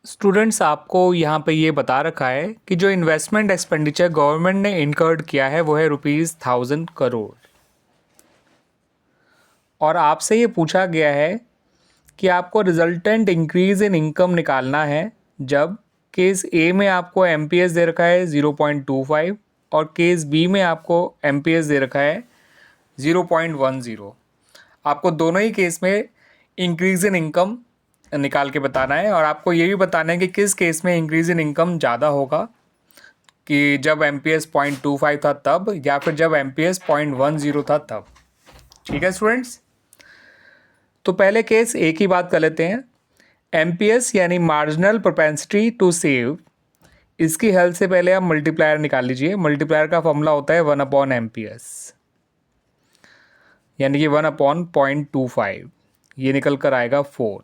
Students, आपको यहाँ पे ये बता रखा है कि जो इन्वेस्टमेंट एक्सपेंडिचर गवर्नमेंट ने इनकर्ड किया है वो है ₹1000 करोड़। और आपसे ये पूछा गया है कि आपको रिजल्टेंट इंक्रीज इन इनकम निकालना है जब केस ए में आपको एमपीएस दे रखा है 0.25 और केस बी में आपको एमपीएस दे रखा है 0.10। आपको दोनों ही केस में इंक्रीज इन इनकम निकाल के बताना है और आपको ये भी बताना है कि किस केस में इंक्रीज इन इनकम ज़्यादा होगा, कि जब एमपीएस 0.25 था तब या फिर जब एमपीएस 0.10 था तब। ठीक है स्टूडेंट्स, तो पहले केस ए की बात कर लेते हैं। एमपीएस यानी मार्जिनल प्रोपेंसिटी टू सेव, इसकी हेल्प से पहले आप मल्टीप्लायर निकाल लीजिए। मल्टीप्लायर का फॉर्मूला होता है 1/MPS, यानी कि 1/0.25, ये निकल कर आएगा 4।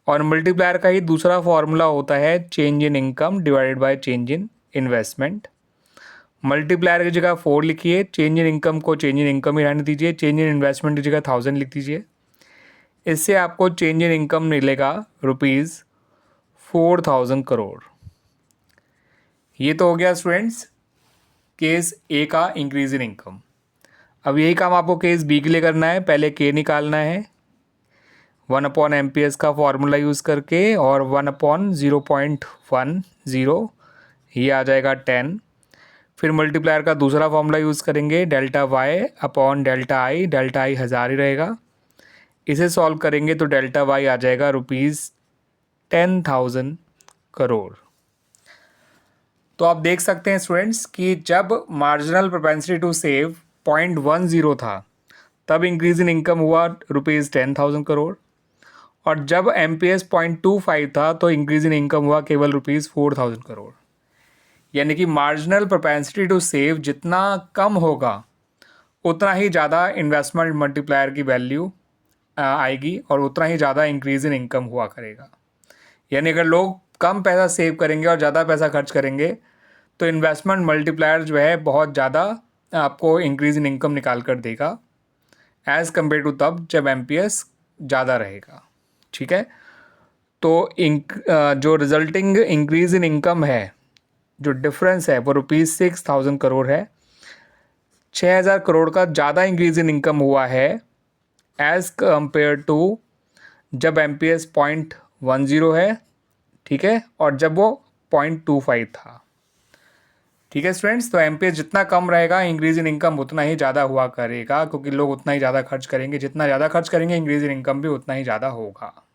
और मल्टीप्लायर का ही दूसरा फॉर्मूला होता है change in income divided by change in investment. Multiplier की जगह 4 लिखिए, चेंज इन इनकम को चेंज इन इनकम ही रहने दीजिए, चेंज इन इन्वेस्टमेंट की जगह 1000 लिख दीजिए। इससे आपको चेंज इन इनकम मिलेगा ₹4000 करोड़। ये तो हो गया स्टूडेंट्स केस ए का इंक्रीज इन इनकम। अब यही काम आपको केस बी के लिए करना है। पहले के निकालना है 1/MPS का फॉर्मूला यूज़ करके और 1/0.10, ये आ जाएगा 10। फिर मल्टीप्लायर का दूसरा फॉर्मूला यूज़ करेंगे delta Y upon delta I. Delta I 1000 ही रहेगा। इसे सॉल्व करेंगे तो डेल्टा वाई आ जाएगा ₹10,000 करोड़। तो आप देख सकते हैं स्टूडेंट्स कि जब मार्जिनल प्रोपेंसिटी टू सेव 0.10 था तब इंक्रीज इन इनकम हुआ ₹10,000 करोड़, और जब एमपीएस 0.25 था तो इंक्रीज इन इनकम हुआ केवल ₹4,000 करोड़। यानी कि मार्जिनल प्रोपेंसिटी टू सेव जितना कम होगा उतना ही ज़्यादा इन्वेस्टमेंट मल्टीप्लायर की वैल्यू आएगी और उतना ही ज़्यादा इंक्रीज इन इनकम हुआ करेगा। यानी अगर लोग कम पैसा सेव करेंगे और ज़्यादा पैसा खर्च करेंगे तो इन्वेस्टमेंट मल्टीप्लायर जो है बहुत ज़्यादा आपको इंक्रीज इन इनकम निकाल कर देगा एज़ कम्पेयर टू तब जब एमपीएस ज़्यादा रहेगा। ठीक है, तो जो रिजल्टिंग इंक्रीज इन इनकम है, जो डिफरेंस है वो ₹6000 करोड़ है। 6000 करोड़ का ज़्यादा इंक्रीज इन इनकम हुआ है एज़ कम्पेयर टू जब एमपीएस 0.10 है, ठीक है, और जब वो 0.25 था। ठीक है स्टूडेंट्स, तो एमपीएस जितना कम रहेगा इंक्रीज इन इनकम उतना ही ज़्यादा हुआ करेगा, क्योंकि लोग उतना ही ज़्यादा खर्च करेंगे। जितना ज़्यादा खर्च करेंगे इंक्रीज इन इनकम भी उतना ही ज़्यादा होगा।